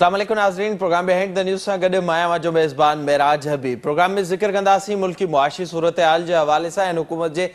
अस्सलाम वालेकुम नाज़रीन। प्रोग्राम बिहाइंड द न्यूज़ सां गॾु मां जो मेज़बान मेराज हबीब। प्रोग्राम में ज़िक्र कंदासीं मुल्की मुआशी सूरत हाल जे हवाले सां ऐं हुकूमत जे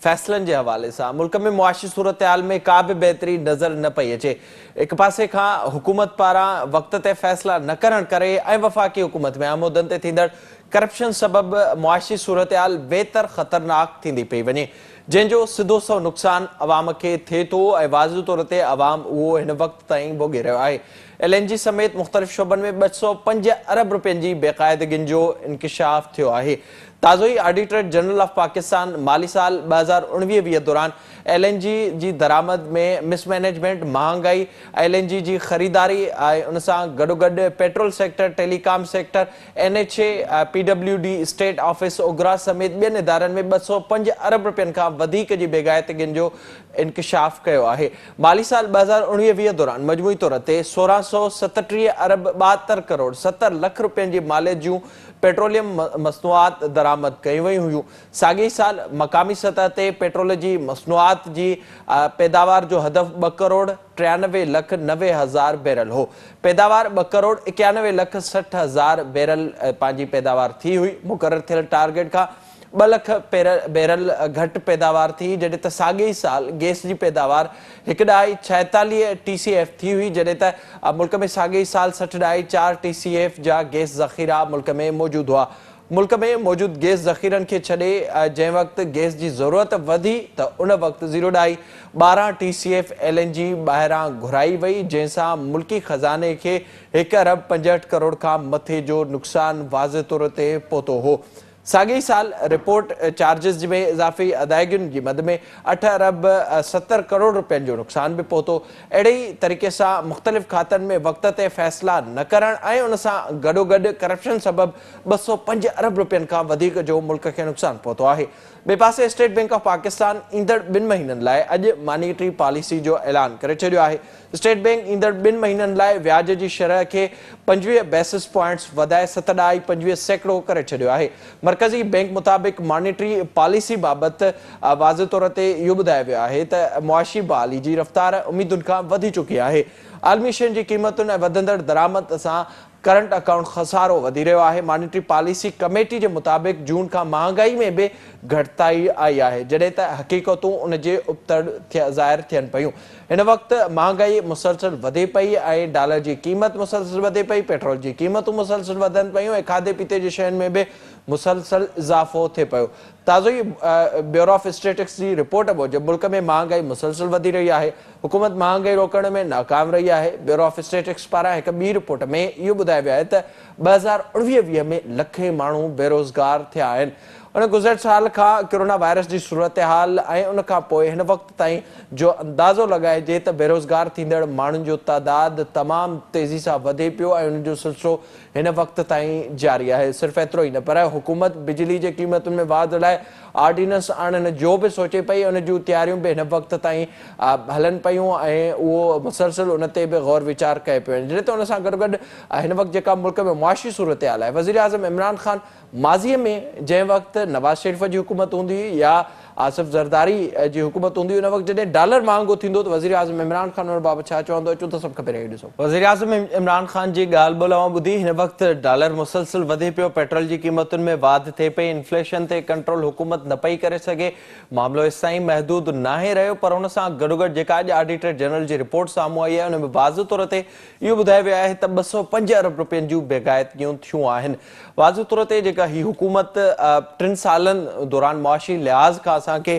फ़ैसलनि जे हवाले सां। मुल्क में मुआशी सूरत हाल में का बि बहितरी नज़र न पई अचे। एक पासे खां हुकूमत पारां वक़्त ते फ़ैसला न करण करे ऐं वफ़ाक़ी हुकूमत में आमदन ते थींदड़ करप्शन सबबि मुआशी सूरत हाल बेहतर ख़तरनाक थींदी पई वञे, जंहिंजो सिधो सो नुक़सान अवाम खे थिए थो ऐं वाज़िह तौर ते अवाम उहो हिन वक़्त ताईं भोॻे रहियो आहे। LNG समेत मुख़्तलिफ़ शोबनि में 205 अरब रुपयनि जी बेक़ाइदगियुनि जो इंकिशाफ थियो आहे। ताज़ो ई ऑडिटर जनरल ऑफ पाकिस्तान माली साल 2019-20 दौरान LNG जी दरामद में मिसमैनेजमेंट, महांगाई, LNG जी ख़रीदारी ऐं उन सां गॾोगॾु petrol sector, telecom sector, NHA, PWD, state office OGRA समेत ॿियनि इदारनि में 205 अरब रुपयनि खां वधीक जी बेगाइतगियुनि जो इंकिशाफ कयो आहे। माली साल 2019-20 दौरान मजमूई तौर ते 1637 अरब 72 करोड़ 70 लख रुपयनि जी मालियत जूं पेट्रोलियम मसनूआत दरामद कई वई हुयूं। साॻी साल मक़ामी सतह ते पेट्रोल जी मसनूआत जी पैदावार जो हदफ़ 2 करोड़ 93 लख 90 हज़ार बैरल हो। पैदावार 2 करोड़ 91 लख 60 हज़ार बैरल पंहिंजी पैदावार थी हुई। मुक़ररु थियल टारगेट खां 2 लख बैरल घटि पैदावार थी, जॾहिं त साॻे साल गैस जी पैदावार 1.46 TCF थी हुई, जॾहिं त मुल्क में साॻे साल 60.4 TCF जा गैस ज़ख़ीरा मुल्क में मौजूदु हुआ। मुल्क में मौजूदु गैस ज़ख़ीरनि खे छॾे जंहिं वक़्तु गैस जी ज़रूरत वधी त उन वक़्तु 0.12 TCF LNG ॿाहिरां घुराई वई, जंहिंसां मुल्की ख़ज़ाने खे 1 अरब 65 करोड़ खां मथे जो नुक़सानु वाज़िह तौर ते पहुतो हो। साॻी साल रिपोर्ट चार्जिस में इज़ाफ़ी अदायगियुनि जी मद में 8 अरब 70 करोड़ रुपयनि जो नुक़सान बि पहुतो। अहिड़े ई तरीक़े सां मुख़्तलिफ़ खातनि में वक़्त ते फ़ैसिला न करण ऐं उन सां गॾोगॾु करप्शन सबबि 205 अरब रुपयनि खां वधीक जो मुल्क खे नुक़सानु पहुतो आहे। ॿिए पासे स्टेट बैंक ऑफ पाकिस्तान ईंदड़ 2 महीननि लाइ अॼु मॉनिटरी पॉलिसी जो ऐलान करे छॾियो आहे। स्टेट बैंक ईंदड़ 2 महीननि लाइ व्याज जी शरह खे 25 बेसिस पॉइंट्स वधाए 7.25% करे छॾियो आहे। मरकज़ी बैंक मुताबिक़ मॉनिटरी पॉलिसी बाबति वाज़िह तौर ते इहो ॿुधायो वियो आहे त मुआशी बहाली जी रफ़्तार उमीदुनि खां वधी चुकी आहे। आलमी शयुनि जी क़ीमतुनि ऐं वधंदड़ दरामद सां करंट अकाउंट ख़सारो वधी रहियो आहे। मॉनिटरी पॉलिसी कमेटी जे मुताबिक़ जून खां महांगाई में बि घटिताई आई आहे, जॾहिं त हक़ीक़तूं उन जे उबतड़ ज़ाहिर थियनि पयूं। हिन वक़्तु महांगाई मुसलसल वधे पई ऐं डॉलर जी क़ीमत मुसलसल वधे पई, पेट्रोल जी क़ीमतूं मुसलसल वधनि पयूं ऐं खाधे पीते जी शयुनि में बि मुसलसल इज़ाफ़ो थिए पियो। ताज़ो ई ब्यूरो ऑफ स्टेटिस्टिक्स जी रिपोर्ट मूजिबि मुल्क में महांगाई मुसलसल वधी रही आहे। हुकूमत महांगाई रोकण में नाकाम रही आहे। ब्यूरो ऑफ स्टेटिस्टिक्स पारां हिकु ॿी रिपोर्ट में इहो ॿुधायो वियो आहे त 2019-20 में लखे माण्हू बेरोज़गार थिया आहिनि। उन गुज़िरियल साल खां कोरोना वायरस जी सूरत हाल ऐं उन खां पोइ हिन वक़्त ताईं जो अंदाज़ो लॻाइजे त बेरोज़गार थींदड़ माण्हुनि जो तइदादु तमामु तेज़ी सां वधे पियो ऐं उन जो सिलसिलो हिन वक़्त ताईं जारी आहे। सिर्फ़ु एतिरो ई न पर हुकूमत बिजली जे क़ीमतुनि में वाधि लाइ ऑर्डिनेंस आणण जो बि सोचे पई। उन जूं तयारियूं बि हिन वक़्त ताईं हलनि पियूं ऐं उहो मुसलसल उन ते बि गौर वीचार कए पियो वञे। जॾहिं त उन सां गॾोगॾु हिन वक़्तु जेका मुल्क में मुआशी सूरत हाल आहे, वज़ीर आज़म इमरान ख़ान माज़ीअ में जंहिं वक़्तु नवाज़ शरीफ़ जी हुकूमत हूंदी हुई या आसिफ ज़रदारी जी हुकूमत हूंदी हुई, उन वक़्तु जॾहिं डॉलर महांगो थींदो त वज़ीर आज़म इमरान ख़ान उन बाबति छा चवंदो, अचो त सभु ख़बर आहे ॾिसो। वज़ीर आज़म इमरान ख़ान जी ॻाल्हि ॿोल ॿुधी। हिन वक़्तु डॉलर मुसलसल वधे पियो, पेट्रोल जी क़ीमतुनि में वाधि थिए पई, इन्फ्लेशन ते कंट्रोल हुकूमत न पई करे सघे। मामिलो इस ताईं महदूद नाहे रहियो, पर उन सां गॾोगॾु जेका अॼु ऑडिटर जनरल जी रिपोर्ट साम्हूं आई आहे उन में वाज़िह तौर ते इहो ॿुधायो वियो आहे त 205 अरब रुपयनि जूं बेगाइतगियूं थियूं आहिनि। वाज़िह तौर ते जेका ही हुकूमत 3 सालनि दौरान मुआशी लिहाज़ खां असांखे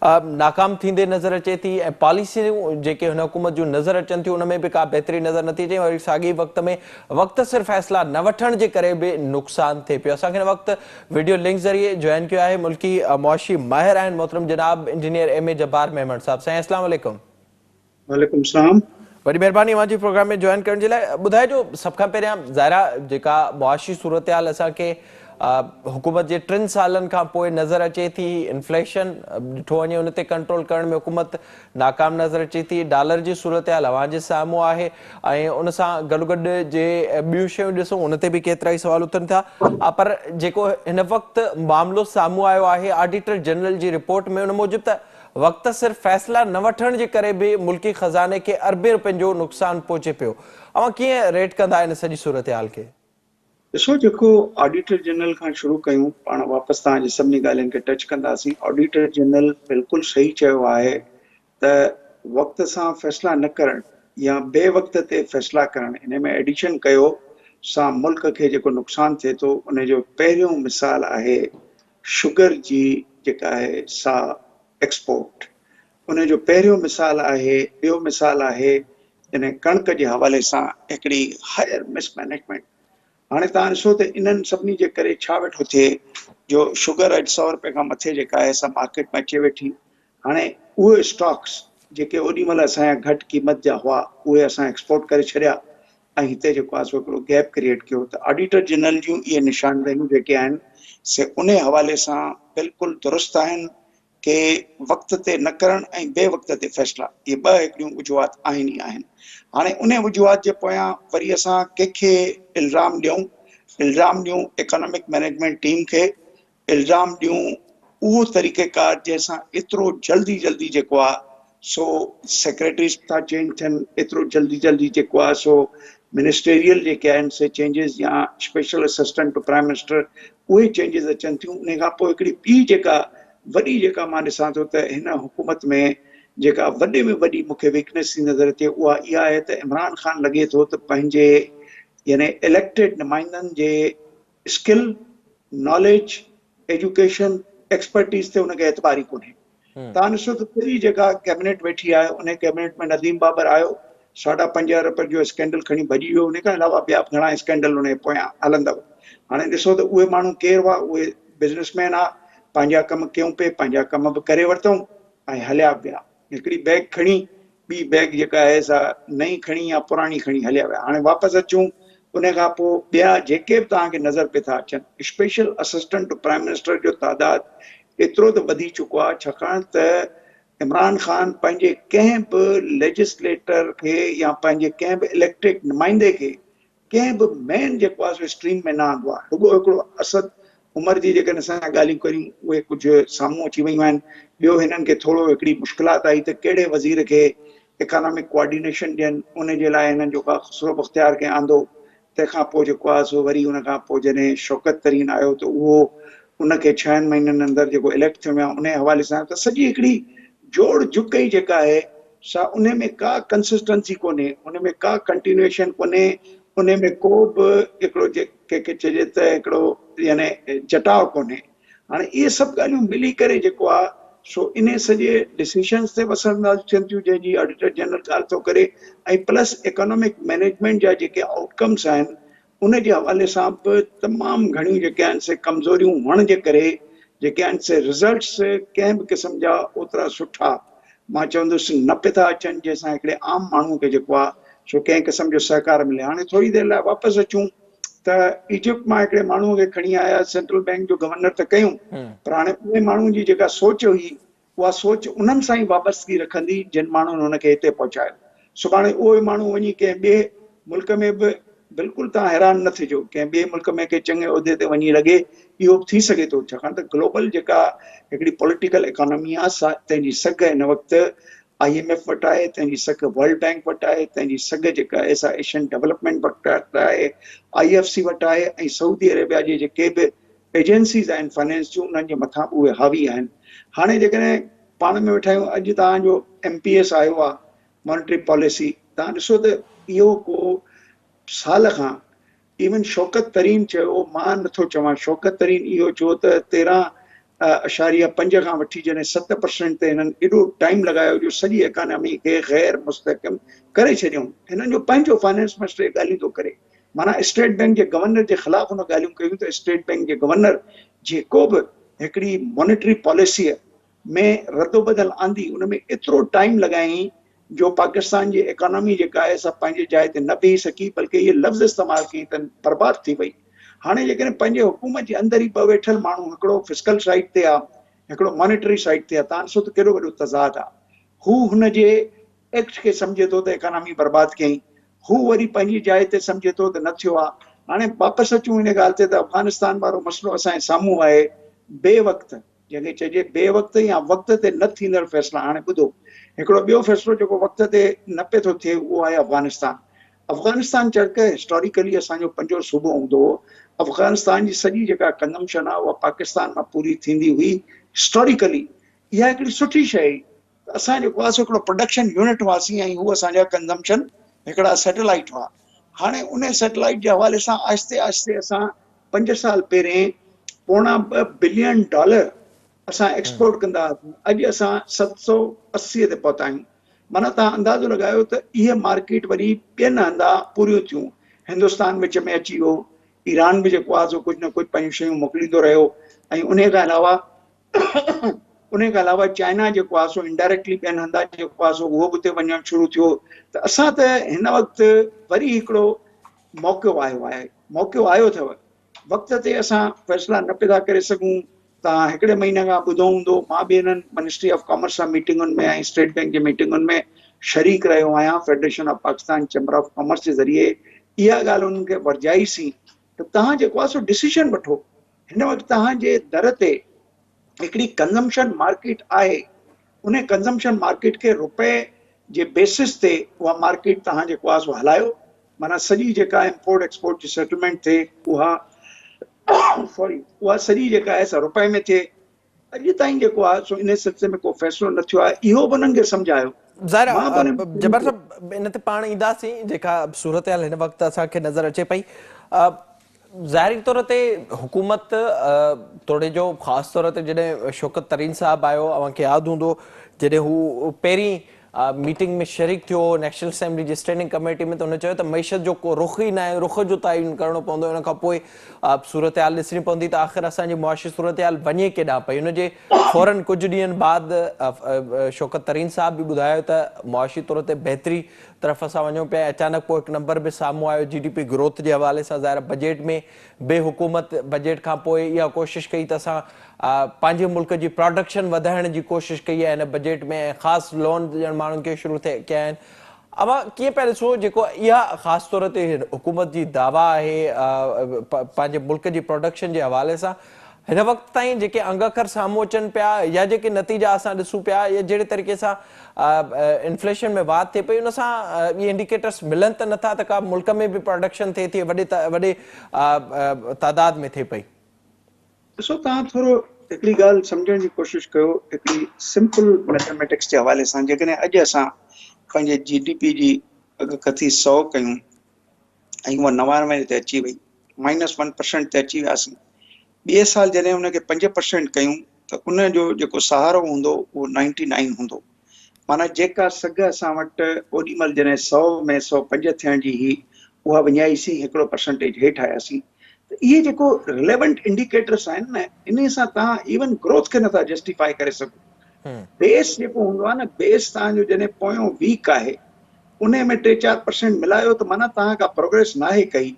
नाकाम थींदे नज़र अचे थी ऐं पॉलिसियूं जेके हुन हुकूमत जूं नज़र अचनि थियूं उन में बि का बहितरी नज़र नथी अचे। वरी साॻी वक़्त में वक़्त सिर फ़ैसिला न वठण जे करे बि नुक़सानु थिए पियो। असांखे हिन वक़्तु वीडियो लिंक ज़रिए जॉइन कयो आहे मुल्की मुआशी माहिर आहिनि मोहतरम जनाब इंजीनियर MA जब्बार मेमन साहब। साईं अस्सलाम वालेकुम। वालेकुम सलाम। वॾी महिरबानी मुंहिंजी प्रोग्राम में जॉइन करण जे लाइ। ॿुधाइजो सभ खां पहिरियां ज़ाहिरा जेका मुआशी सूरत हाल असांखे हुकूमत जे 3 सालनि खां पोइ नज़र अचे थी, इन्फ्लेशन ॾिठो वञे उन ते कंट्रोल करण में हुकूमत नाकाम नज़र अचे थी, डॉलर जी सूरत हाल अव्हां जे साम्हूं आहे ऐं उन सां गॾोगॾु जे ॿियूं शयूं ॾिसूं उन ते बि केतिरा ई सवाल उथनि था। पर जेको हिन वक़्तु मामिलो साम्हूं आयो आहे ऑडिटर जनरल जी रिपोर्ट में, उन मूजिबि त वक़्त सिर्फ़ फ़ैसिला न वठण जे करे बि मुल्की ख़ज़ाने खे अरबे रुपयनि जो नुक़सानु पहुचे पियो। अवां कीअं रेट कंदा आहिनि सॼी सूरत हाल खे? ॾिसो, जेको ऑडिटर जनरल खां शुरू कयूं, पाण वापसि तव्हांजे सभिनी ॻाल्हियुनि खे टच कंदासीं। ऑडिटर जनरल बिल्कुलु सही चयो आहे त वक़्त सां फ़ैसिला न करणु या ॿिए वक़्त ते फ़ैसिला करणु, इन में एडिशन कयो सां मुल्क खे जेको नुक़सानु थिए थो, उन जो पहिरियों मिसाल आहे शुगर जी जेका आहे सा एक्सपोर्ट। उन जो पहिरियों मिसाल आहे, ॿियो मिसाल आहे इन कणिक जे हवाले सां हिकिड़ी हायर मिसमैनेजमेंट। हाणे तव्हां ॾिसो त इन्हनि सभिनी जे करे छा वेठो थिए, जो शुगर अॼु 100 रुपए खां मथे जेका आहे सा मार्केट में अचे वेठी। हाणे उहे स्टॉक्स जेके ओॾी महिल असांजा घटि क़ीमत जा हुआ, उहे असां एक्सपोर्ट करे छॾिया ऐं हिते जेको आहे सो हिकिड़ो गैप क्रिएट कयो। त ऑडिटर जनरल जूं इहे निशानदेहियूं जेके आहिनि से उन हवाले सां बिल्कुलु दुरुस्त आहिनि के वक़्त ते न करणु ऐं ॿिए वक़्त ते फ़ैसिला, इहे ॿ हिकिड़ियूं वजूहात आहिनि ई आहिनि। हाणे उन वजूहात जे पोयां वरी असां कंहिंखे इल्ज़ाम ॾियूं इकोनॉमिक मैनेजमेंट टीम खे, इल्ज़ाम ॾियूं उहो तरीक़ेकार जंहिंसां एतिरो जल्दी जेको आहे सो सेक्रेटरीज़ था चेंज थियनि, एतिरो जल्दी जेको आहे सो मिनिस्टेरियल जेके आहिनि से चेंजिस या special assistant to prime minister उहे चेंजिस अचनि थियूं। उन खां पोइ हिकिड़ी ॿी जेका वॾी जेका मां ॾिसां थो त हिन हुकूमत में जेका वॾे में वॾी मूंखे वीकनेस थी नज़र अचे, उहा इहा आहे त इमरान ख़ान लॻे थो त पंहिंजे यानी इलेक्टेड नुमाइंदनि जे स्किल, नॉलेज, एजुकेशन, एक्सपर्टीज़ ते उनखे एतबार ई कोन्हे। तव्हां ॾिसो त पूरी जेका कैबिनेट वेठी आहे, उन कैबिनेट में नदीम बाबर आयो, 5.5 अरब जो स्कैंडल खणी भॼी वियो, उन खां अलावा ॿिया घणा स्कैंडल उन पोयां हलंदव। हाणे ॾिसो त उहे माण्हू केरु हुआ, उहे बिज़नेसमैन आ, पंहिंजा कम कयूं पिए, पंहिंजा कम बि करे वरितऊं ऐं हलिया पिया। हिकिड़ी बैग खणी ॿी बैग जेका आहे सा नई खणी या पुराणी खणी हलिया विया। हाणे वापसि अचूं उन खां पोइ ॿिया जेके बि तव्हांखे नज़र पिया था अचनि, special assistant to prime minister जो तादादु एतिरो त वधी चुको आहे, छाकाणि त इमरान ख़ान पंहिंजे कंहिं बि लेजिस्लेटर खे या पंहिंजे कंहिं बि इलेक्टेड नुमाइंदे खे कंहिं बि मेन जेको आहे सो स्ट्रीम में न आंदो आहे। रुॻो हिकिड़ो असद उमर जी जेकॾहिं असां ॻाल्हियूं करियूं, उहे कुझु साम्हूं अची वयूं आहिनि। ॿियो हिननि खे थोरो हिकिड़ी मुश्किलात आई त कहिड़े वज़ीर खे इकोनॉमिक कोऑर्डिनेशन ॾियनि, उन जे लाइ हिननि जेको आहे ख़ुसरो बख़्तियार खे आंदो। तंहिंखां पोइ जेको आहे सो वरी उन खां पोइ जॾहिं शौकत तरीन आयो त उहो उनखे 6 महीननि अंदरि जेको इलेक्ट थियो वियो, उन हवाले सां त सॼी हिकिड़ी जोड़ झुकई जेका आहे सा उन में का कंसिस्टेंसी कोन्हे, उन में का कंटिन्यूएशन कोन्हे, उन में को बि हिकिड़ो कंहिंखे चइजे त हिकिड़ो यानी जटाव कोन्हे। हाणे इहे सभु ॻाल्हियूं मिली करे जेको आहे सो इन सॼे डिसीशन्स ते वसंदाज थियनि थियूं, जंहिंजी ऑडिटर जनरल ॻाल्हि थो करे, ऐं प्लस इकोनॉमिक मैनेजमेंट जा जेके आउटकम्स आहिनि उन जे हवाले सां बि तमामु घणियूं जेके आहिनि से कमज़ोरियूं हुअण जे करे जेके आहिनि से रिज़ल्ट्स कंहिं बि क़िस्म जा ओतिरा सुठा मां चवंदुसि न पिया था अचनि, जंहिंसां हिकिड़े आम माण्हू खे जेको आहे सो कंहिं क़िस्म जो सहकार मिले। हाणे थोरी देरि लाइ वापसि अचूं त इजिप्ट मां हिकिड़े माण्हूअ खे खणी आया, सेंट्रल बैंक जो गवर्नर त कयूं, पर हाणे उहे माण्हू जी जेका सोच हुई उहा सोच उन्हनि सां ई वाबस्तगी रखंदी जिन माण्हुनि हुनखे हिते पहुचायो। सुभाणे उहे माण्हू वञी कंहिं ॿिए मुल्क में बि बिल्कुलु तव्हां हैरान न थिजो, कंहिं ॿिए मुल्क में कंहिं चङे उहिदे ते वञी लॻे, इहो थी सघे थो, छाकाणि त ग्लोबल जेका हिकिड़ी पॉलिटिकल इकोनॉमी आहे तंहिंजी सघ हिन वक़्तु IMF वटि आहे, तंहिंजी सघ वर्ल्ड बैंक वटि आहे, तंहिंजी सघ जेका आहे सा एशियन डेवलपमेंट वटि आहे, IFC वटि आहे, ऐं सऊदी अरेबिया जे जेके बि एजेंसीज़ आहिनि फाइनेंस जूं, उन्हनि जे मथां उहे हावी आहिनि। हाणे जेकॾहिं पाण में वेठा आहियूं, अॼु तव्हांजो MPS आयो आहे, मॉनिटरी पॉलिसी, तव्हां ॾिसो त इहो को साल खां इवन शौकत तरीन चयो, मां नथो चवां, शौकत तरीन इहो चयो त 13.5 खां वठी जॾहिं 7% ते हिननि एॾो टाइम लॻायो जो सॼी इकोनॉमी खे गैर मुस्तहकम करे छॾियऊं। हिननि जो पंहिंजो फाइनेंस मिनिस्टर ॻाल्हियूं थो करे, माना स्टेट बैंक जे गवर्नर जे ख़िलाफ़ हुन ॻाल्हियूं कयूं त स्टेट बैंक जे गवर्नर जेको बि हिकिड़ी मॉनिटरी पॉलिसीअ में रदोबदल आंदी, उन में एतिरो टाइम लॻाई जो पाकिस्तान जी इकोनॉमी जेका आहे सा पंहिंजे जाइ ते न बीही सकी, बल्कि इहे लफ़्ज़ इस्तेमालु कई अथनि, बर्बाद थी वई। हाणे जेकॾहिं पंहिंजे हुकूमत जे अंदरि ई ॿ वेठल माण्हू, हिकिड़ो फिस्कल साइड ते आहे, हिकिड़ो मॉनिटरी साइड ते आहे, तव्हां ॾिसो त केॾो वॾो तज़ाद आहे। हू हुनजे एक्ट खे सम्झे थो त इकोनॉमी बर्बाद कयईं, हू वरी पंहिंजी जाइ ते सम्झे थो त न थियो आहे। हाणे वापसि अचूं हिन ॻाल्हि ते त अफ़गानिस्तान वारो मसइलो असांजे साम्हूं आहे, बे वक़्तु जंहिंखे चइजे बे वक़्तु या वक़्त ते न थींदड़ फ़ैसिला। हाणे ॿुधो, हिकिड़ो ॿियो फ़ैसिलो जेको वक़्त ते न पियो थो थिए, उहो आहे अफ़गानिस्तान। अफ़गानिस्तान चरक हिस्टोरिकली असांजो पंजो सूबो हूंदो हो। अफ़गानिस्तान जी सॼी जेका कंजम्पशन आहे उहा पाकिस्तान मां पूरी थींदी हुई हिस्टोरिकली। इहा हिकिड़ी सुठी शइ हुई। असां जेको आहे हिकिड़ो प्रोडक्शन यूनिट हुआसीं ऐं हू असांजा कंजम्पशन हिकिड़ा सैटेलाइट हुआ। हाणे उन सैटेलाइट जे हवाले सां आहिस्ते आहिस्ते असां 5 साल पहिरें $2.5 बिलियन असां एक्सपोर्ट कंदा हुआसीं। अॼु असां 780 ते पहुता आहियूं। माना तव्हां अंदाज़ो लॻायो त इहा मार्केट वरी ॿियनि हंधा पूरियूं थियूं। हिंदुस्तान विच में अची वियो, ईरान बि जेको आहे सो कुझु न कुझु पंहिंजूं शयूं मोकिलींदो रहियो, ऐं उन खां अलावा चाइना जेको आहे सो इनडायरेक्टली ॿियनि हंधा जेको आहे सो उहो बि उते वञणु शुरू थियो। त असां त हिन वक़्तु वरी हिकिड़ो मौक़ो आयो आहे, मौक़ो आयो अथव। वक़्त ते असां फ़ैसिला न पिया करे सघूं। तव्हां हिकिड़े महीने खां ॿुधो हूंदो, मां बि हिननि मिनिस्ट्री ऑफ कॉमर्स सां मीटिंगुनि में ऐं स्टेट बैंक जी मीटिंगुनि में शरीक रहियो आहियां। Federation of Pakistan chamber of commerce जे ज़रिए इहा ॻाल्हि उन्हनि खे वर्जाईसीं त तव्हां जेको आहे सो डिसीजन वठो। हिन वक़्तु तव्हांजे दर ते हिकिड़ी कंजम्पशन मार्केट आहे। उन कंजम्पशन मार्केट खे रुपए जे बेसिस ते उहा मार्केट तव्हां जेको आहे सो हलायो। माना सॼी जेका इंपोर्ट एक्सपोर्ट जी सेटलमेंट थिए उहा उहा सॼी जेका आहे सा रुपए में थिए। अॼु ताईं जेको आहे सो इन सिलसिले में को फ़ैसिलो न थियो आहे। इहो बि उन्हनि खे सम्झायो। ज़ाहिर मां बि उन्हनि खे जबर साहब इन ते पाण ईंदासीं जेका सूरत हाल हिन वक़्तु असांखे नज़र अचे पई। ज़ाहिरी तौर ते हुकूमत तोड़े जो ख़ासि तौर ते जॾहिं शौकत तरीन साहिबु आयो, अव्हांखे यादि हूंदो जॾहिं हू पहिरीं मीटिंग में शरीक थियो नेशनल असेंबली जी स्टैंडिंग कमेटी में, त हुन चयो त मईशत जो को रुख ई न आहे, रुख जो तयन करिणो पवंदो। हुन खां पोइ सूरत हाल ॾिसणी पवंदी त आख़िर असांजी मुआशी सूरत हाल वञे केॾांहुं पई। हुनजे फौरन कुझु ॾींहंनि बाद शौकत तरीन साहिब बि ॿुधायो त मुआशी तौर ते बहितरी तरफ़ असां वञूं पिया। अचानक पोइ हिकु नंबर बि साम्हूं आयो GDP ग्रोथ जे हवाले सां। ज़ाहिर बजट में बे हुकूमत बजट खां पोइ इहा कोशिशि कई त असां पंहिंजे मुल्क जी प्रोडक्शन वधाइण जी कोशिशि कई आहे हिन बजट में, ऐं ख़ासि लोन ॾियण माण्हुनि खे शुरू कया आहिनि। अव्हां कीअं पिया ॾिसो जेको इहा ख़ासि तौर ते हुकूमत जी दावा आहे पंहिंजे मुल्क जी प्रोडक्शन जे हवाले सां, हिन वक़्त ताईं जेके अंग अखर साम्हूं अचनि पिया या जेके नतीजा असां ॾिसूं पिया, या जहिड़े तरीक़े सां इन्फ्लेशन में वाध थिए पई, उन सां इहे इंडिकेटर्स मिलनि त नथा त का मुल्क में बि प्रोडक्शन थिए थी वॾे तादाद में थिए पई? ॾिसो, तव्हां थोरो हिकिड़ी ॻाल्हि सम्झण जी कोशिशि कयो। हिकिड़ी सिंपल मैथमेटिक्स जे हवाले सां जेकॾहिं अॼु असां पंहिंजे GDP जी अॻकथी 100 कयूं ऐं उहा 99 ते अची वई, -1% ते अची वियासीं। ॿिए साल जॾहिं हुनखे 5% कयूं त उन जो जेको सहारो हूंदो उहो 99 हूंदो। माना जेका सघ असां वटि ओॾी महिल जॾहिं 100 में 105 थियण जी हुई, उहा विञाईसीं, हिकिड़ो परसेंटेज हेठि आयासीं। त इहे जेको रिलेवेंट इंडिकेटर्स आहिनि न, इन सां तव्हां इवन ग्रोथ खे नथा जस्टिफाई करे सघो। बेस जेको हूंदो आहे न, बेस तव्हांजो जॾहिं पोयों वीक आहे उन में 3-4% मिलायो त माना तव्हां का प्रोग्रेस नाहे कई।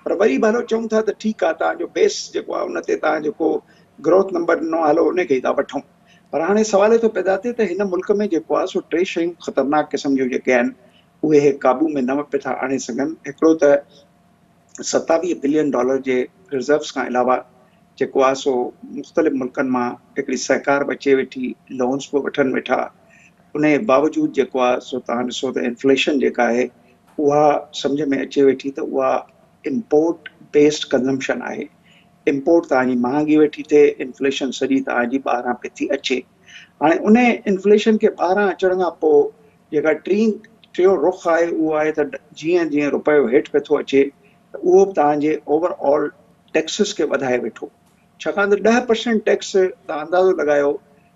पर वरी बि हलो चऊं था त ठीकु आहे, तव्हांजो बेस जेको आहे उन ते तव्हां जेको ग्रोथ नंबर ॾिनो हलो उन खे ई था वठूं। पर हाणे सवाल थो पैदा थिए त हिन मुल्क में जेको आहे सो 3 शयूं ख़तरनाक क़िस्म जूं जेके आहिनि उहे काबू में न पिया था आणे सघनि। हिकिड़ो त $27 बिलियन जे रिज़र्व्स खां अलावा जेको आहे सो मुख़्तलिफ़ मुल्कनि मां हिकिड़ी सहकार बि अचे वेठी, लोन्स बि वठनि वेठा। उन जे बावजूदि जेको आहे सो तव्हां ॾिसो त इन्फ्लेशन जेका आहे उहा सम्झ में अचे वेठी त उहा इम्पोर्ट बेस्ड कंजम्पशन आहे। इम्पोर्ट तव्हांजी महांगी वेठी थिए, इन्फ्लेशन सॼी तव्हांजी ॿाहिरां पई थी अचे। हाणे उन इन्फ्लेशन खे ॿाहिरां अचण खां पोइ जेका टियों रुख आहे उहो आहे त जीअं जीअं रुपयो हेठि पियो थो अचे त उहो बि तव्हांजे ओवरऑल टैक्सिस खे वधाए वेठो। छाकाणि त 10% टैक्स तव्हां अंदाज़ो लॻायो,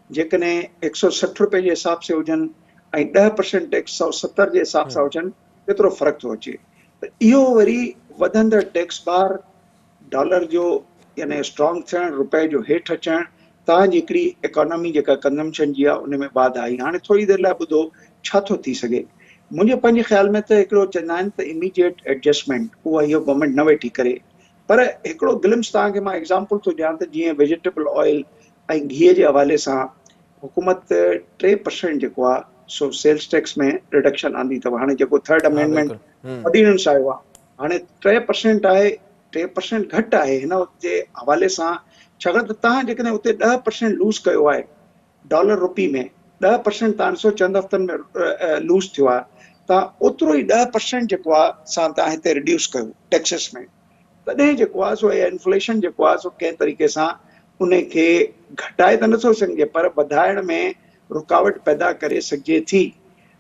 जेकॾहिं 160 रुपए जे हिसाब सां हुजनि ऐं 10% टैक्स 170 जे हिसाब सां हुजनि, केतिरो फ़र्क़ु थो अचे। त इहो वरी वधंदड़ टैक्स बार, डॉलर जो यानी स्ट्रॉन्ग थियणु, रुपए जो हेठि अचणु, तव्हांजी हिकिड़ी इकोनॉमी जेका कंजम्पशन जी आहे उन में बाधा आई। हाणे थोरी देरि लाइ ॿुधो छा थो थी सघे। मुंहिंजे पंहिंजे ख़्याल में त हिकिड़ो चवंदा आहिनि त इमीडिएट एडजस्टमेंट उहा इहो गवर्नमेंट न वेठी करे। पर हिकिड़ो ग्लिम्स तव्हांखे मां एग्ज़ाम्पल थो ॾियां त जीअं वेजिटेबल ऑयल ऐं घीअ जे हवाले सां हुकूमत 3% जेको आहे सो सेल्स टैक्स में रिडक्शन आंदी अथव। हाणे जेको थर्ड हाँ अमेंडमेंट बिल्कुलु। ऑर्डिनेंस आयो आहे, हाणे 3% आहे, 3% घटि आहे हिन जे हवाले सां। छाकाणि त तव्हां जेकॾहिं उते 10% लूज़ कयो आहे डॉलर रुपी में, 10% तव्हां ॾिसो चंद हफ़्तनि में लूज़ थियो आहे, तव्हां ओतिरो ई 10% जेको आहे सां तव्हां हिते रिड्यूस कयो टैक्सेस में, तॾहिं जेको आहे सो इन्फ्लेशन जेको आहे सो कंहिं तरीक़े सां उन खे घटाए त नथो सघिजे पर वधाइण में रुकावट पैदा करे सघिजे थी।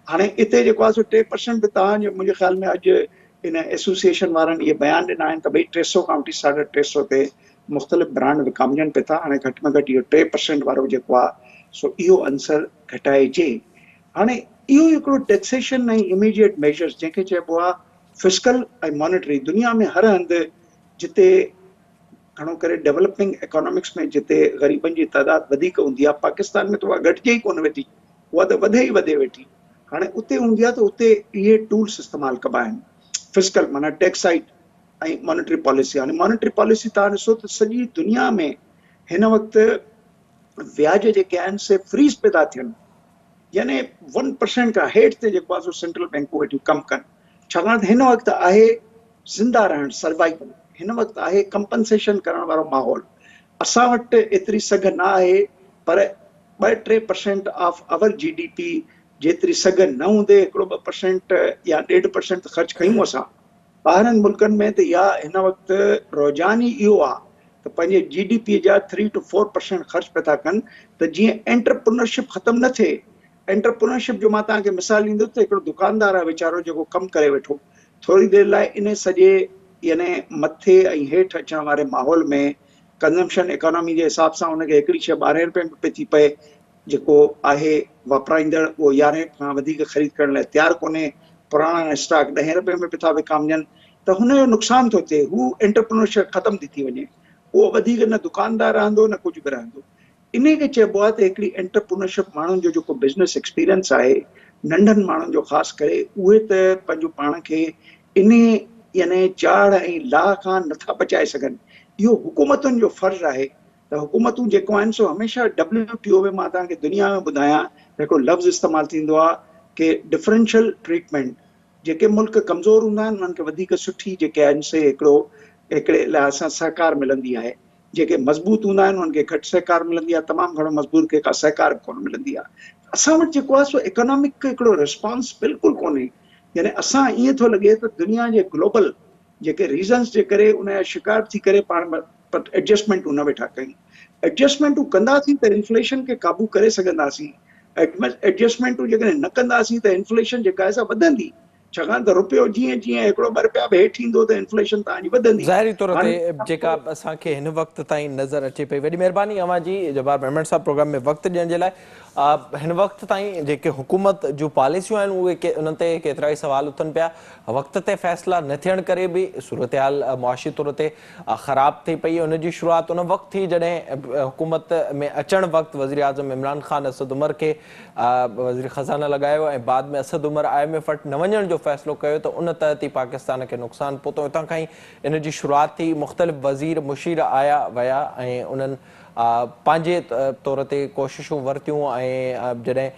हाणे इते जेको आहे सो 3% बि तव्हांजो मुंहिंजे ख़्याल में अॼु इन एसोसिएशन वारनि इहे बयान ॾिना आहिनि त भई 300 खां वठी 350 ते मुख़्तलिफ़ ब्रांड विकामजनि पिया था। हाणे घटि में घटि इहो 3% वारो जेको आहे सो इहो अंसर घटाइजे। हाणे इहो हिकिड़ो टैक्सेशन ऐं इमीडिएट मेजर्स जंहिंखे चइबो आहे फिस्कल ऐं मॉनिटरी, दुनिया में हर हंधि जिते घणो करे डेवलपिंग इकोनॉमिक्स में जिते ग़रीबनि जी तइदाद वधीक हूंदी आहे, पाकिस्तान में त उहा घटिजे ई कोन वेठी, उहा त वधे ई वधे वेठी। हाणे उते हूंदी आहे त उते इहे टूल्स इस्तेमालु कबा आहिनि, फिस्कल माना टैक्स साइड ऐं मॉनिटरी पॉलिसी। हाणे मॉनिटरी पॉलिसी तव्हां ॾिसो त सॼी दुनिया में हिन वक़्तु व्याज जेके आहिनि से फ्रीज़ पिया था थियनि, यानी 1% खां हेठि ते जेको आहे सो सेंट्रल बैंकूं वेठियूं कमु कनि, छाकाणि त हिन वक़्तु आहे ज़िंदा रहण, सर्वाइवल, हिन वक़्तु आहे कंपनसेशन करण वारो माहौल। असां वटि एतिरी सघ न आहे पर 2-3% ऑफ अवर GDP जेतिरी सघ न हूंदे 1-2% या 1.5% ख़र्च कयूं असां ॿाहिरनि मुल्कनि में, त या हिन वक़्तु रुझान ई इहो आहे त पंहिंजे GDP जा 3 to 4% ख़र्च पिया था कनि त जीअं एंटरप्रेन्योरशिप ख़तम न थिए। एंटरप्रेन्योरशिप जो मां तव्हांखे मिसाल ॾींदुसि त हिकिड़ो दुकानदार आहे वीचारो जेको कमु करे वेठो, थोरी देरि लाइ इन सॼे यानी मथे ऐं हेठि अचण वारे माहौल में कंजम्पशन इकोनॉमी जे हिसाब सां उनखे हिकिड़ी शइ 12 रुपए में पई थी पए, जेको आहे वापराईंदड़ उहो 11 खां वधीक ख़रीद करण लाइ तयारु कोन्हे, पुराणा स्टॉक 10 रुपए में पिया था विकामजनि, त हुनजो नुक़सानु थो थिए, हू एंटरप्रेन्योरशिप ख़तम थी थी वञे, उहो वधीक न दुकानदार रहंदो न कुझु बि रहंदो। इन खे चइबो आहे त हिकिड़ी एंटरप्रेन्योरशिप माण्हुनि जो जेको बिज़नेस एक्सपीरियंस आहे नंढनि माण्हुनि जो ख़ासि करे, उहे त पंहिंजो पाण खे इन यानी चाढ़ ऐं लाह खां नथा बचाए सघनि। इहो हुकूमतुनि जो फ़र्ज़ु आहे त हुकूमतूं जेको आहिनि सो हमेशह WTO में, मां तव्हांखे दुनिया में ॿुधायां हिकिड़ो लफ़्ज़ इस्तेमालु थींदो आहे कि डिफरेंशियल ट्रीटमेंट, जेके मुल्क कमज़ोर हूंदा आहिनि उन्हनि खे वधीक सुठी जेके आहिनि से हिकिड़े लिहाज़ सां सहकार मिलंदी आहे, जेके मज़बूत हूंदा आहिनि उन्हनि खे घटि सहकार मिलंदी आहे, तमामु घणो मज़बूत खे का सहकार कोन मिलंदी आहे। असां वटि जेको आहे सो इकोनॉमिक हिकिड़ो रिस्पॉन्स बिल्कुलु कोन्हे, यानी असां ईअं थो लॻे त दुनिया जे ग्लोबल जेके रीज़न्स जे करे उनजा शिकार थी करे पाण एडजस्टमेंटूं न वेठा कयूं। एडजस्टमेंटूं कंदासीं त इन्फ्लेशन खे क़ाबू करे सघंदासीं, एडजस्टमेंटूं जेकॾहिं न कंदासीं त इन्फ्लेशन जेका आहे सा वधंदी, छाकाणि त रुपयो जीअं जीअं 1-2 रुपया बि हेठि ईंदो त इन्फ्लेशन तव्हांजी वधंदी। ज़ाहिरी तौर ते हाणे जेका असांखे हिन वक़्त ताईं नज़र अचे पई, वॾी महिरबानी अव्हांजी जवाहर मेमन साहब प्रोग्राम में वक़्तु ॾियण जे लाइ। हिन वक़्त ताईं जेके हुकूमत जूं पॉलिसियूं आहिनि उहे उन्हनि ते केतिरा ई सवाल उथनि पिया, वक़्त ते फ़ैसिला न थियण करे बि सूरत हाल मुआशी तौर ते ख़राब थी पई। उनजी शुरूआति उन वक़्तु थी जॾहिं हुकूमत में अचण वक़्तु वज़ीर आज़म इमरान ख़ान असद उमर खे वज़ीर ख़ज़ाना लॻायो ऐं बाद में असद उमर IMF वटि न वञण जो फ़ैसिलो कयो त उन तहत ई पाकिस्तान खे नुक़सानु पहुतो। हितां खां ई इन जी शुरूआति थी, मुख़्तलिफ़ वज़ीर मुशीर आया विया ऐं उन्हनि पंहिंजे तौर ते कोशिशूं वरितियूं ऐं जॾहिं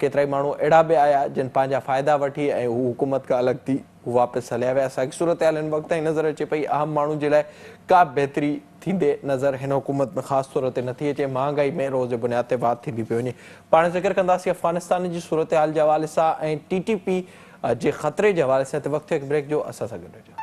केतिरा ई माण्हू अहिड़ा बि आया जिन पंहिंजा फ़ाइदा वठी ऐं हू हुकूमत खां अलॻि थी वापसि हलिया विया। असांखे सूरत हाल हिन वक़्त ताईं नज़र अचे पई, आम माण्हू जे लाइ का बहितरी थींदे नज़र हिन हुकूमत में ख़ासि तौर ते नथी अचे, महांगाई में रोज़ बुनियाद ते वाध थींदी पई वञे। पाण ज़िक्र कंदासीं अफ़गानिस्तान जी सूरत हाल जे हवाले सां ऐं TTP जे ख़तरे जे हवाले सां। वक़्तु हिकु ब्रेक जो, असां सां गॾु रहिजो।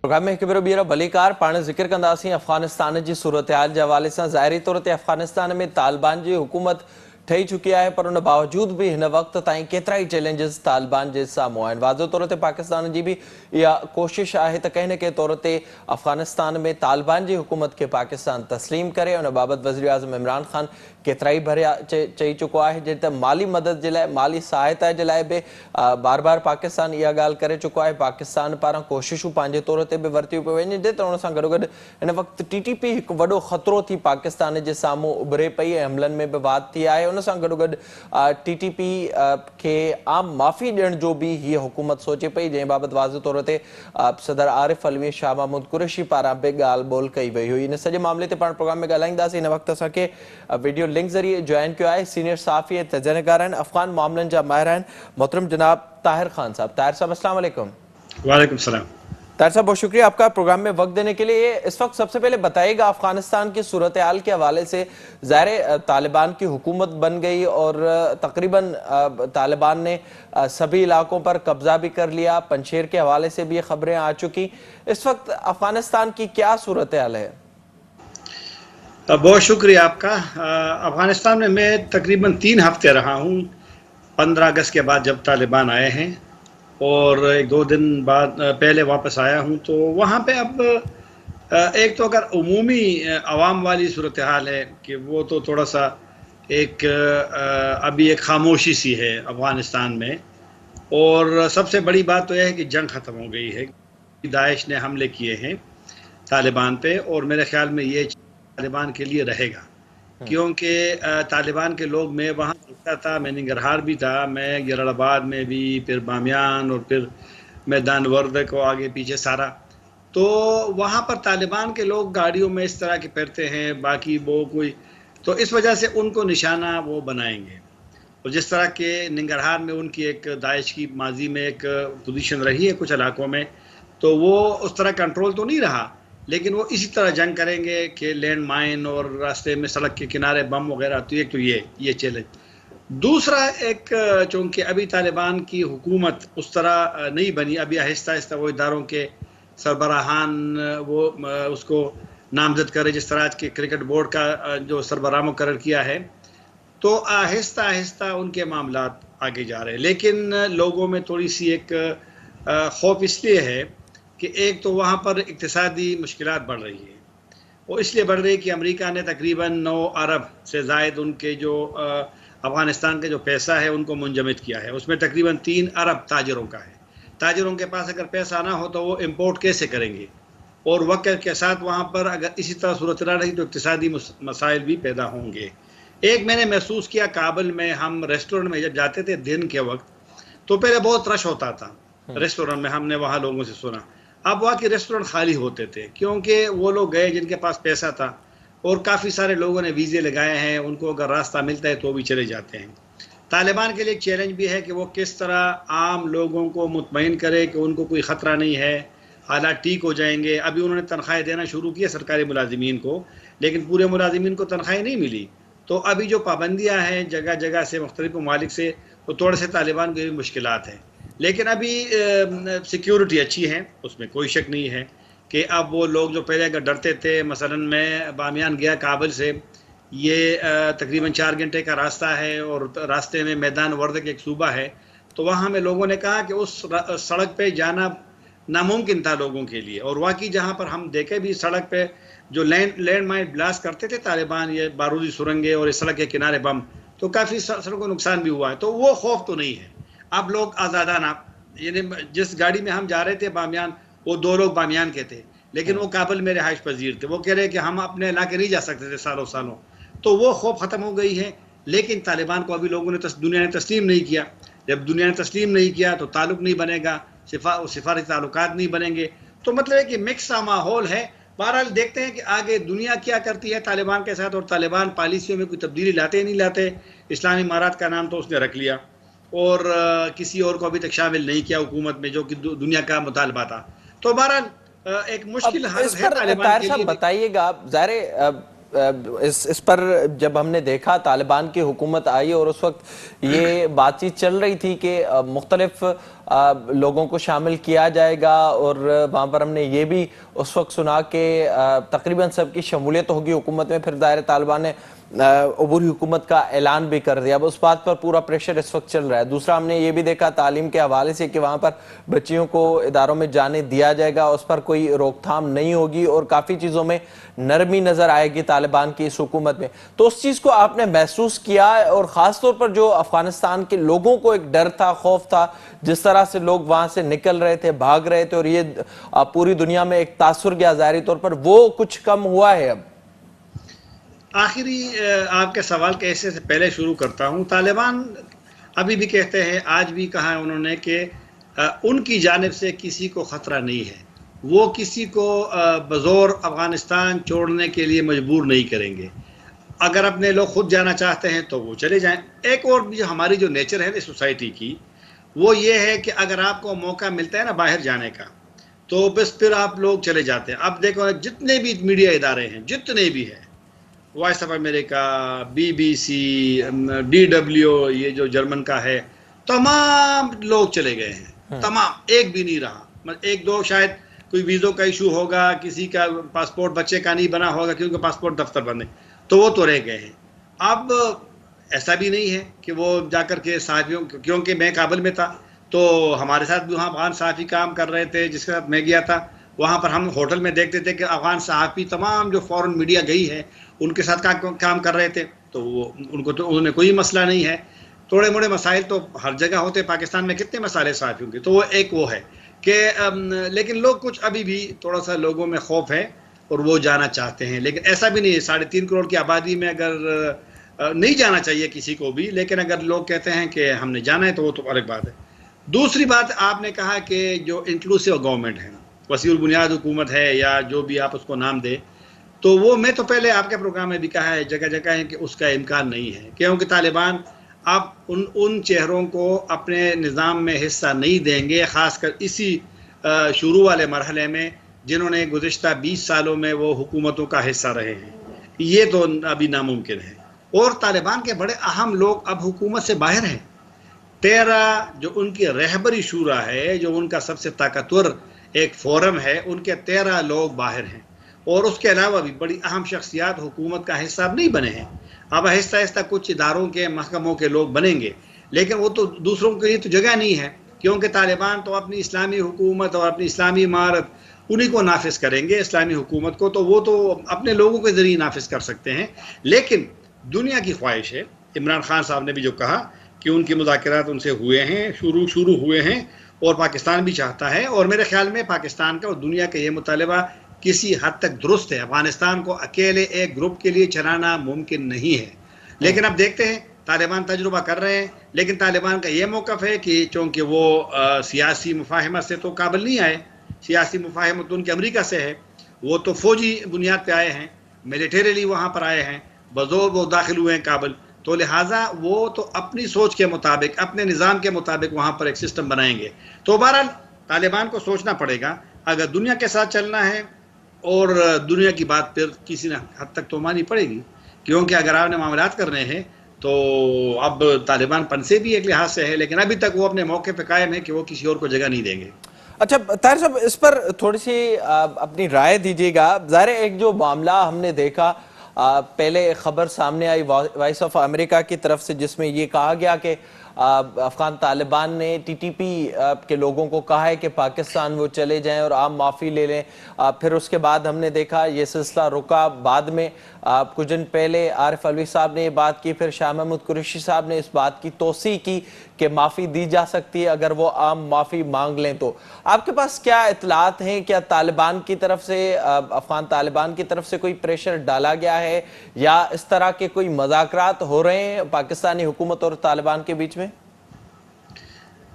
प्रोग्राम में हिकु भेरो ॿीहर भलीकार पाण ज़िक्र कंदासीं अफ़गानिस्तान जी सूरत हाल जे हवाले सां। ज़ाहिरी तौर ते अफ़गानिस्तान में तालिबान जी हुकूमत ठही चुकी आहे, पर उन बावजूद बि हिन वक़्त ताईं केतिरा ई चैलेंजिस तालिबान जे साम्हूं आहिनि। वाज़ो तौर ते पाकिस्तान जी बि इहा कोशिशि आहे त कंहिं न कंहिं तौर ते अफ़गानिस्तान में तालिबान जी हुकूमत खे पाकिस्तान तस्लीम करे। उन बाबति वज़ीर आज़म इमरान ख़ान केतिरा ई भरिया चई चुको आहे, जॾहिं त माली मदद जे लाइ, माली सहायता जे लाइ बि बार बार पाकिस्तान इहा ॻाल्हि करे चुको आहे। पाकिस्तान पारां कोशिशूं पंहिंजे तौर ते बि वरितियूं पियूं वञनि, जंहिं त उन सां गॾोगॾु हिन वक़्तु TTP हिकु वॾो ख़तरो थी पाकिस्तान जे साम्हूं उभिरे पई ऐं हमलनि में बि वाध थी आहे। उन सां गॾोगॾु TTP खे आम माफ़ी ॾियण जो बि हीअ हुकूमत सोचे पई, जंहिं बाबति वाज़ तौर ते सदर आरिफ अलवी, शाह महमूद कुरैशी पारां बि ॻाल्हि ॿोल कई वई हुई। इन सॼे मामले ते पाण प्रोग्राम में ॻाल्हाईंदासीं। हिन वक़्तु असांखे वीडियो लिंक ज़रिए जॉइन कयो आहे सीनियर सहाफ़ी ऐं तजज़ियाकार आहिनि, अफ़गान मामलनि जा माहिर आहिनि, मोहतरम जनाब ताहिर ख़ान साहब। ताहिर साहब अस्सलाम वालेकुम। वालेकुम सलाम। तार साहब, बहुत शुक्रिया आपका प्रोग्राम में वक्त देने के लिए। इस वक्त सबसे पहले बताइएगा अफगानिस्तान की सूरत हाल के हवाले से। ज़ाहिर तालिबान की हुकूमत बन गई और तकरीबन तालिबान ने सभी इलाकों पर कब्जा भी कर लिया। पंशेर के हवाले से भी ये खबरें आ चुकी। इस वक्त अफगानिस्तान की क्या सूरत हाल है? बहुत शुक्रिया आपका। अफगानिस्तान में मैं तकरीबन 3 हफ्ते रहा हूँ। 15 अगस्त के बाद जब तालिबान आए हैं और 1-2 दिन बाद पहले वापस आया हूँ, तो वहाँ पे अब एक तो अगर उमूमी अवाम वाली सूरत हाल है कि वो तो थोड़ा सा एक अभी एक खामोशी सी है अफगानिस्तान में। और सबसे बड़ी बात तो यह है कि जंग ख़त्म हो गई है। दाइश ने हमले किए हैं तालिबान पे, और मेरे ख्याल में ये तालिबान के लिए रहेगा, क्योंकि तालिबान के लोग, मैं वहाँ देखता था, मैं निंगरहार भी था, मैं गिराबाद में भी, फिर बामियान, और फिर मैदान वर्द को आगे पीछे सारा, तो वहाँ पर तालिबान के लोग गाड़ियों में इस तरह के फिरते हैं, बाकी वो कोई, तो इस वजह से उनको निशाना वो बनाएंगे। और जिस तरह के निंगरहार में उनकी एक दाइश की माजी में एक पोजीशन रही है कुछ इलाकों में, तो वो उस तरह कंट्रोल तो नहीं रहा, लेकिन वो इसी तरह जंग करेंगे कि लैंड माइन और रास्ते में सड़क के किनारे बम वगैरह। तो एक तो ये चैलेंज। दूसरा एक, चूंकि अभी तालिबान की हुकूमत उस तरह नहीं बनी, अभी आहिस्ता आहिस्ता वो इदारों के सरबराहान वो उसको नामजद करे, जिस तरह के क्रिकेट बोर्ड का जो सरबराह मुकर्रर किया है, तो आहिस्ता आहिस्ता उनके मामलात आगे जा रहे हैं। लेकिन लोगों में थोड़ी सी एक खौफ इसलिए है कि एक तो वहाँ पर इक्तिसादी मुश्किलात बढ़ रही है, वो इसलिए बढ़ रही है कि अमेरिका ने तकरीबन 9 अरब से ज़ायद उनके जो अफ़गानिस्तान का जो पैसा है उनको मुंजमद किया है। उसमें तकरीबन 3 अरब ताजरों का है। ताजरों के पास अगर पैसा ना हो तो वो इम्पोर्ट कैसे करेंगे, और वक्त के साथ वहाँ पर अगर इसी तरह सूरत रही तो इक्तिसादी मसाइल भी पैदा होंगे। एक मैंने महसूस किया, काबुल में हम रेस्टोरेंट में जब जाते थे दिन के वक्त, तो पहले बहुत रश होता था रेस्टोरेंट में, हमने वहाँ लोगों से सुना। अब वहाँ के रेस्टोरेंट खाली होते थे, क्योंकि वो लोग गए जिनके पास पैसा था, और काफ़ी सारे लोगों ने वीज़े लगाए हैं, उनको अगर रास्ता मिलता है तो भी चले जाते हैं। तालिबान के लिए एक चैलेंज भी है कि वो किस तरह आम लोगों को मुतमईन करे कि उनको कोई ख़तरा नहीं है, हालात ठीक हो जाएंगे। अभी उन्होंने तनख्वाहें देना शुरू किया सरकारी मुलाजिमीन को, लेकिन पूरे मुलाजिमीन को तनख्वाहें नहीं मिली। तो अभी जो पाबंदियाँ हैं जगह जगह से, मुख्तलिफ ममालिक से, वो थोड़े से तालिबान की भी मुश्किलात हैं। लेकिन अभी सिक्योरिटी अच्छी है, उसमें कोई शक नहीं है कि अब वो लोग जो पहले अगर डरते थे, मसलन मैं बामियान गया काबुल से, ये तकरीबन 4 घंटे का रास्ता है, और रास्ते में मैदान वर्द के एक सूबा है, तो वहाँ में लोगों ने कहा कि उस सड़क पे जाना नामुमकिन था लोगों के लिए। और वाकई जहाँ पर हम देखे भी, सड़क पे जो लैंड माइन ब्लास्ट करते थे तालिबान, ये बारूदी सुरंगें और इस सड़क के किनारे बम, तो काफ़ी सड़कों को नुकसान भी हुआ है। तो वो खौफ तो नहीं है। अब लोग आज़ादाना, यानी जिस गाड़ी में हम जा रहे थे बामियान, वो 2 लोग बामियान के थे, लेकिन वो काबुल में रिहाइश पजीर थे। वो कह रहे कि हम अपने इलाके नहीं जा सकते थे सालों सालों। तो वो खौफ ख़त्म हो गई है। लेकिन तालिबान को अभी लोगों ने दुनिया ने तस्लीम नहीं किया। जब दुनिया ने तस्लीम नहीं किया तो ताल्लुक नहीं बनेगा, सिफारती ताल्लुकात नहीं बनेंगे। तो मतलब है कि मिक्स सा माहौल है। बहरहाल देखते हैं कि आगे दुनिया क्या करती है तालिबान के साथ, और तालिबान पॉलिसियों में कोई तब्दीली लाते नहीं लाते। इस्लामी इमारात का नाम तो उसने रख लिया, और किसी और को अभी तक शामिल नहीं किया हुकूमत में, जो कि दुनिया का मुतालबा था। तो बहरहाल एक मुश्किल हालत है तालिबान के लिए। बताइएगा आप, ज़ाहिर इस पर जब हमने देखा तालिबान की हुकूमत आई और उस वक्त ये बातचीत चल रही थी कि मुख्तलिफ लोगों को शामिल किया जाएगा, और वहाँ पर हमने ये भी उस वक्त सुना कि तकरीबन सबकी शमूलियत होगी हुकूमत में। फिर दायरे तालिबान ने अबूरी हुकूमत का ऐलान भी कर दिया। अब उस बात पर पूरा प्रेशर इस वक्त चल रहा है। दूसरा, हमने ये भी देखा तालीम के हवाले से कि वहाँ पर बच्चियों को इदारों में जाने दिया जाएगा, उस पर कोई रोकथाम नहीं होगी, और काफ़ी चीज़ों में नरमी नज़र आएगी तालिबान की इस हुकूमत में। तो उस चीज़ को आपने महसूस किया, और ख़ास तौर पर जो अफगानिस्तान के लोगों को एक डर था, खौफ था, जिस तरह से लोग वहाँ से निकल रहे थे, भाग रहे थे, और ये पूरी दुनिया में एक तासुर गया ज़ाहिरी तौर पर, वो कुछ कम हुआ है अब? आखिरी आपके सवाल के हिस्से से पहले शुरू करता हूँ। तालिबान अभी भी कहते हैं, आज भी कहा उन्होंने कि उनकी जानिब से किसी को ख़तरा नहीं है। वो किसी को बज़ोर अफ़गानिस्तान छोड़ने के लिए मजबूर नहीं करेंगे। अगर अपने लोग खुद जाना चाहते हैं तो वो चले जाएं। एक और भी हमारी जो नेचर है इस सोसाइटी की, वो ये है कि अगर आपको मौका मिलता है ना बाहर जाने का, तो बस फिर आप लोग चले जाते हैं। अब देखो जितने भी मीडिया इदारे हैं, जितने भी हैं, voice of America, BBC, DW, ये जो जर्मन का है, तमाम लोग चले गए हैं, तमाम, एक भी नहीं रहा। एक दो शायद कोई वीज़ों का इशू होगा, किसी का पासपोर्ट बच्चे का नहीं बना होगा क्योंकि पासपोर्ट दफ्तर बंद है, तो वो तो रह गए हैं। अब ऐसा भी नहीं है कि वो जाकर के साथियों, क्योंकि मैं काबुल में था तो हमारे साथ भी वहाँ अफगान सहाफ़ी काम कर रहे थे जिसके साथ मैं गया था। वहाँ पर हम होटल में देखते थे कि अफगान सहाफ़ी तमाम जो फ़ॉरेन मीडिया गई है उनके साथ काम कर रहे थे, तो वो उनको तो उन्हें कोई मसला नहीं है। थोड़े मोड़े मसाइल तो हर जगह होते, पाकिस्तान में कितने मसाले सहाफ़ियों के, तो वो एक वो है कि लेकिन लोग कुछ अभी भी थोड़ा सा लोगों में खौफ है और वो जाना चाहते हैं, लेकिन ऐसा भी नहीं है। 3.5 करोड़ की आबादी में अगर नहीं जाना चाहिए किसी को भी, लेकिन अगर लोग कहते हैं कि हमने जाना है तो वो तो अलग बात है। दूसरी बात, आपने कहा कि जो इंक्लूसिव गवर्नमेंट है, वसीउल बुनियाद हुकूमत है या जो भी आप उसको नाम दे, तो वो मैं तो पहले आपके प्रोग्राम में भी कहा है जगह जगह है कि उसका इम्कान नहीं है, क्योंकि तालिबान आप उन चेहरों को अपने निज़ाम में हिस्सा नहीं देंगे, ख़ासकर इसी शुरू वाले मरहले में जिन्होंने गुज़िश्ता 20 सालों में वो हुकूमतों का हिस्सा रहे हैं। ये तो अभी नामुमकिन है। और तालिबान के बड़े अहम लोग अब हुकूमत से बाहर हैं। 13 जो उनकी रहबरी शूरा है, जो उनका सबसे ताकतवर एक फोरम है, उनके 13 लोग बाहर हैं, और उसके अलावा भी बड़ी अहम शख्सियात हुकूमत का हिस्सा नहीं बने हैं। अब आहिस्ता आहिस्ता कुछ इदारों के, महकमों के लोग बनेंगे, लेकिन वो तो दूसरों के लिए तो जगह नहीं है, क्योंकि तालिबान तो अपनी इस्लामी हुकूमत और अपनी इस्लामी इमारत उन्हीं को नाफिज करेंगे, इस्लामी हुकूमत को, तो वो तो अपने लोगों के ज़रिए नाफिज कर सकते हैं। लेकिन दुनिया की ख्वाहिश है, इमरान खान साहब ने भी जो कहा कि उनके मुज़ाकरात उनसे हुए हैं, शुरू हुए हैं, और पाकिस्तान भी चाहता है, और मेरे ख्याल में पाकिस्तान का और दुनिया का ये मुतालबा किसी हद तक दुरुस्त है। अफगानिस्तान को अकेले एक ग्रुप के लिए चलाना मुमकिन नहीं है। लेकिन अब देखते हैं, तालिबान तजुर्बा कर रहे हैं, लेकिन तालिबान का ये मौक़िफ़ है कि चूँकि वो सियासी मुफाहमत से तो काबिल नहीं आए, सियासी मुफाहमत तो उनकी अमरीका से है, वो तो फ़ौजी बुनियाद पर आए हैं, मिलिटरीली वहाँ पर आए हैं, बज़ोर वो दाखिल हुए हैं काबुल, तो लिहाजा वो तो अपनी सोच के मुताबिक, अपने निज़ाम के मुताबिक वहाँ पर एक सिस्टम बनाएंगे। तो बहरहाल तालिबान को सोचना पड़ेगा, अगर दुनिया के साथ चलना है, और दुनिया की बात फिर किसी न हद तक तो माननी पड़ेगी, क्योंकि अगर आपने मामलात करने हैं तो अब तालिबान पन से भी एक लिहाज से है, लेकिन अभी तक वो अपने मौके पर कायम है कि वो किसी और को जगह नहीं देंगे। अच्छा ताहिर साहब, इस पर थोड़ी सी अपनी राय दीजिएगा। ज़ाहिर एक जो मामला हमने देखा, पहले खबर सामने आई वॉइस ऑफ अमेरिका की तरफ से, जिसमें ये कहा गया कि अफगान तालिबान ने TTP के लोगों को कहा है कि पाकिस्तान वो चले जाएं और आम माफ़ी ले लें। फिर उसके बाद हमने देखा ये सिलसिला रुका, बाद में कुछ दिन पहले आरिफ अलवी साहब ने ये बात की, फिर शाह महमूद कुरैशी साहब ने इस बात की तौसीह की कि माफ़ी दी जा सकती है अगर वो आम माफ़ी मांग लें। तो आपके पास क्या इतलात हैं, क्या तालिबान की तरफ से, अफगान तालिबान की तरफ से कोई प्रेशर डाला गया है, या इस तरह के कोई मुज़ाकरात हो रहे हैं पाकिस्तानी हुकूमत और तालिबान के बीच में?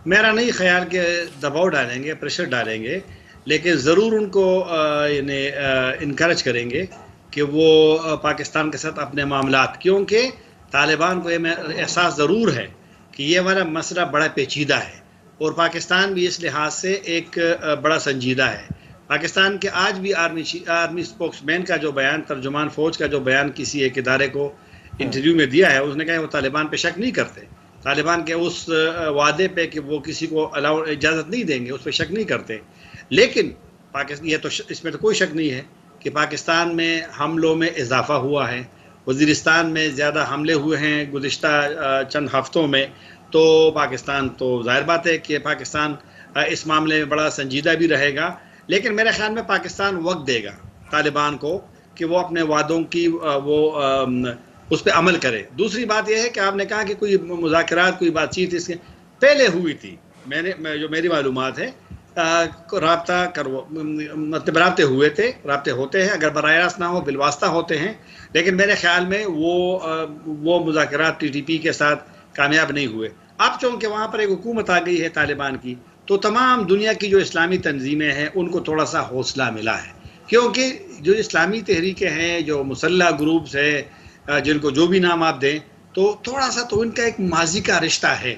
मेरा नहीं ख्याल कि दबाव डालेंगे, प्रेशर डालेंगे, लेकिन ज़रूर उनको इनकरेज करेंगे कि वो पाकिस्तान के साथ अपने मामलात, क्योंकि तालिबान को ये एहसास ज़रूर है कि ये वाला मसला बड़ा पेचीदा है, और पाकिस्तान भी इस लिहाज से एक बड़ा संजीदा है। पाकिस्तान के आज भी आर्मी स्पोक्समैन का जो बयान, तर्जुमान फ़ौज का जो बयान किसी एक इदारे को इंटरव्यू में दिया है, उसने कहा वो तालिबान पे शक नहीं करते, तालिबान के उस वादे पे कि वो किसी को इजाज़त नहीं देंगे, उस पर शक नहीं करते। लेकिन पाकिस्तान, ये तो इसमें तो कोई शक नहीं है कि पाकिस्तान में हमलों में इजाफा हुआ है, वज़ीरिस्तान में ज़्यादा हमले हुए हैं गुज़िश्ता चंद हफ्तों में, तो पाकिस्तान तो ज़ाहिर बात है कि पाकिस्तान इस मामले में बड़ा संजीदा भी रहेगा। लेकिन मेरे ख्याल में पाकिस्तान वक्त देगा तालिबान को कि वो अपने वादों की उस पर अमल करे। दूसरी बात यह है कि आपने कहा कि कोई मुज़ाकरात, कोई बातचीत इसके पहले हुई थी, जो मेरी मालूमात है, मतलब राब्ते हुए थे, राब्ते होते हैं, अगर बराह रास्त ना हो बिलवास्ता होते हैं, लेकिन मेरे ख्याल में वो मुज़ाकरात TTP के साथ कामयाब नहीं हुए। अब चूँकि वहाँ पर एक हुकूमत आ गई है तालिबान की, तो तमाम दुनिया की जो इस्लामी तंजीमें हैं उनको थोड़ा सा हौसला मिला है, क्योंकि जो इस्लामी तहरीकें हैं, जो मुसल्लह ग्रुप्स है, जिनको जो भी नाम आप दें, तो थोड़ा सा तो इनका एक माजी का रिश्ता है।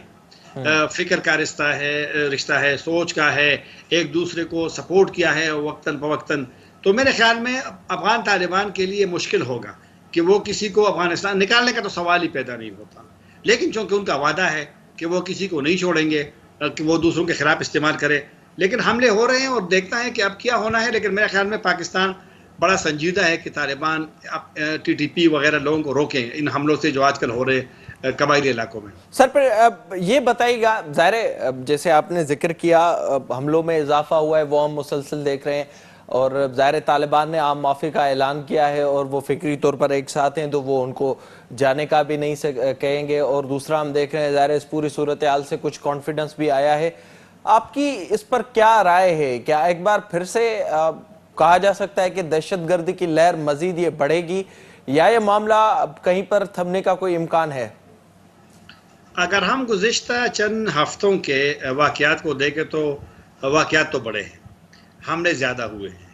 फिक्र का रिश्ता है, सोच का है, एक दूसरे को सपोर्ट किया है वक्तन फवक्तन। तो मेरे ख्याल में अफगान तालिबान के लिए मुश्किल होगा कि वो किसी को अफगानिस्तान निकालने का तो सवाल ही पैदा नहीं होता, लेकिन चूंकि उनका वादा है कि वो किसी को नहीं छोड़ेंगे कि वो दूसरों के खिलाफ इस्तेमाल करे, लेकिन हमले हो रहे हैं और देखता है कि अब क्या होना है। लेकिन मेरे ख्याल में पाकिस्तान बड़ा संजीदा है कि तालिबान TTP वगैरह लोगों को रोकें इन हमलों से जो आजकल हो रहे कबायली इलाकों में। सर, पर ये बताइएगा, ज़ाहिर जैसे आपने जिक्र किया हमलों में इजाफा हुआ है, वो हम मुसलसल देख रहे हैं, और ज़ाहिर तालिबान ने आम माफ़ी का ऐलान किया है और वो फिक्री तौर पर एक साथ हैं, तो वो उनको जाने का भी नहीं कहेंगे। और दूसरा हम देख रहे हैं ज़ाहिर इस पूरी सूरत हाल से कुछ कॉन्फिडेंस भी आया है। आपकी इस पर क्या राय है? क्या एक बार फिर से कहा जा सकता है कि दहशतगर्दी की लहर मजीद ये बढ़ेगी, या ये मामला कहीं पर थमने का कोई इम्कान है? अगर हम गुज़िश्ता चंद हफ्तों के वाक़यात को देखें तो वाक़यात तो बड़े हैं, हमले ज़्यादा हुए हैं,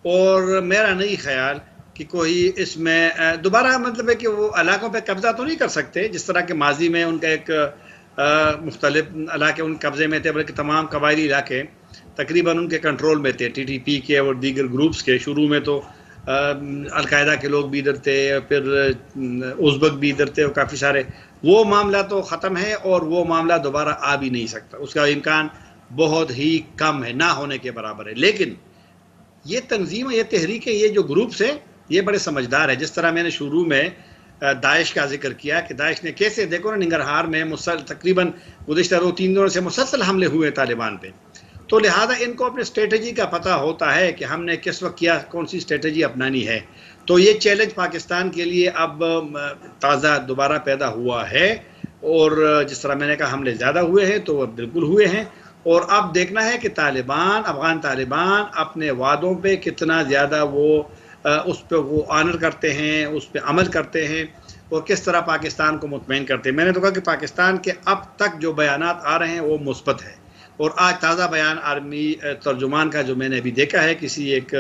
और मेरा नहीं ख्याल कि कोई इसमें दोबारा मतलब है कि वो इलाकों पे कब्ज़ा तो नहीं कर सकते जिस तरह के माजी में उनका एक मुख्तलिफ इलाके उनके कब्ज़े में थे, बल्कि तमाम कबायली इलाके तकरीबन उनके कंट्रोल में थे, TTP के और दीगर ग्रुप्स के। शुरू में तो अलकायदा के लोग भी इधर थे, फिर उज़्बक भी इधर थे, और काफ़ी सारे। वो मामला तो ख़त्म है और वो मामला दोबारा आ भी नहीं सकता, उसका इम्कान बहुत ही कम है, ना होने के बराबर है। लेकिन ये तंजीम, ये तहरीकें, ये जो ग्रुप्स हैं, ये बड़े समझदार है। जिस तरह मैंने शुरू में दाइश का जिक्र किया कि दाइश ने कैसे, देखो ना, निंगरहार में तकरीबन गुज़िश्ता 2-3 दिनों से मुसलसल हमले हुए तालिबान पे। तो लिहाजा इनको अपने स्ट्रेटजी का पता होता है कि हमने किस वक्त क्या कौन सी स्ट्रेटजी अपनानी है। तो ये चैलेंज पाकिस्तान के लिए अब ताज़ा दोबारा पैदा हुआ है, और जिस तरह मैंने कहा हमले ज़्यादा हुए हैं तो वह बिल्कुल हुए हैं, और अब देखना है कि तालिबान, अफगान तालिबान अपने वादों पे कितना ज़्यादा वो उस पर वो ऑनर करते हैं, उस पर अमल करते हैं, और किस तरह पाकिस्तान को मुतमईन करते हैं। मैंने तो कहा कि पाकिस्तान के अब तक जो बयानात आ रहे हैं वो मुस्बत है, और आज ताज़ा बयान आर्मी तर्जुमान का जो मैंने अभी देखा है किसी एक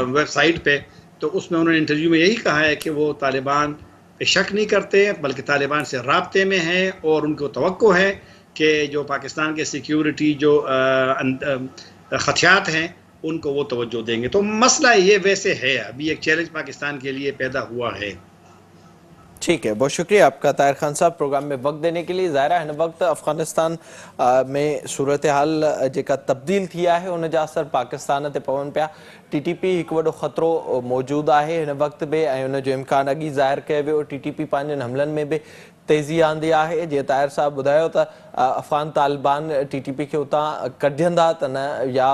वेबसाइट पे, तो उसमें उन्होंने इंटरव्यू में यही कहा है कि वो तालिबान पे शक नहीं करते, बल्कि तालिबान से राब्ते में हैं, और उनको तवक्को है कि जो पाकिस्तान के सिक्योरिटी जो खदशात हैं उनको वो तवज्जो देंगे। तो मसला ये वैसे है, अभी एक चैलेंज पाकिस्तान के लिए पैदा हुआ है। ठीक है, बहुत शुक्रिया आपका ताहिर खान साहब प्रोग्राम में वक्त देने के लिए। ज़ाहिर हिन वक्त अफ़गानिस्तान में सूरत हाल जेका तब्दील थिया है उन जा असर पाकिस्तान ते पवन पिया। TTP एक वॾो ख़तरो मौजूद है हिन वक्त भी, ऐं उन जो इम्कान अॻी ज़ाहिर कयो वियो। TTP पंहिंजनि हमलनि में भी तेज़ी आंदी है। जीअं ताहिर साहब ॿुधायो त अफ़गान तालिबान TTP खे उतां कढंदा त न, या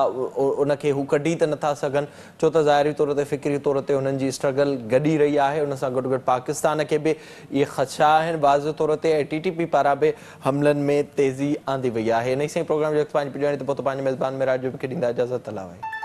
उनखे हू कढी त नथा सघनि, छो त ज़ाहिरी तौर ते फ़िक्री तौर ते हुननि जी स्ट्रगल गॾी रही है। उन सां गॾु गॾु पाकिस्तान के भी ये ख़दशा आहिनि वाज़े तौर ते, ऐं TTP पारां भी हमलनि में तेज़ी आंदी वई है। इन सां प्रोग्राम जो पंहिंजी पुॼाणी त पोइ पंहिंजे मेज़बान में राज जो ॾींदा इजाज़त। अलावा।